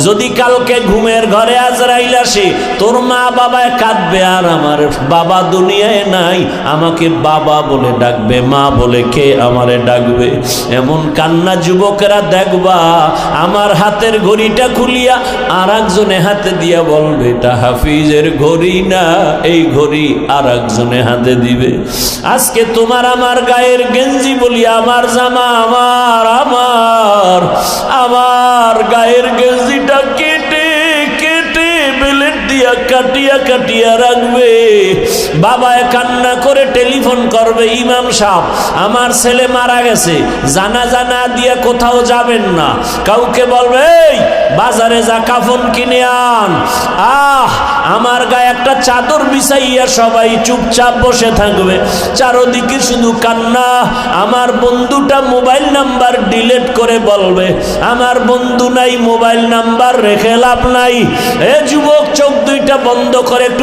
যদি কালকে ঘুমের ঘরে আজরাইল আসে, তোর মা বাবায় কাঁদবে, আর আমার বাবা দুনিয়ায় নাই, আমাকে বাবা বলে ডাকবে, মা বলে কে আমারে ডাকবে? এমন কান্না যুবকেরা দেখবা, আমার হাতের ঘড়িটা খুলিয়া আর একজনে হাতে দিয়া বলবে এটা হাফিজের ঘড়ি না, এই ঘড়ি আর একজনে হাতে দিবে। আজকে তোমার আমার গায়ের গেঞ্জি বলি আমার জামা, আমার গায়ের গেঞ্জিটা কেটে কেটে বেলেট দিয়া কাটিয়া কাটিয়া রাখবে। বাবায় কান্না করে টেলিফোন করবে, ইমাম সাহেব আমার ছেলে মারা গেছে, জানাজা না দিয়া কোথাও যাবেন না। কাউকে বলবে এই বাজারে যা কাফন কিনে আন। আমার গায়ে একটা চাদর বিছাইয়া সবাই চুপচাপ বসে থাকবে, চারদিকে শুধু কান্না। আমার বন্ধুটা মোবাইল নাম্বার ডিলিট করে বলবে আমার বন্ধু নাই, মোবাইল নাম্বার রেখে লাভ নাই। এ যুবক, চোখ দুইটা বন্ধ করে একটু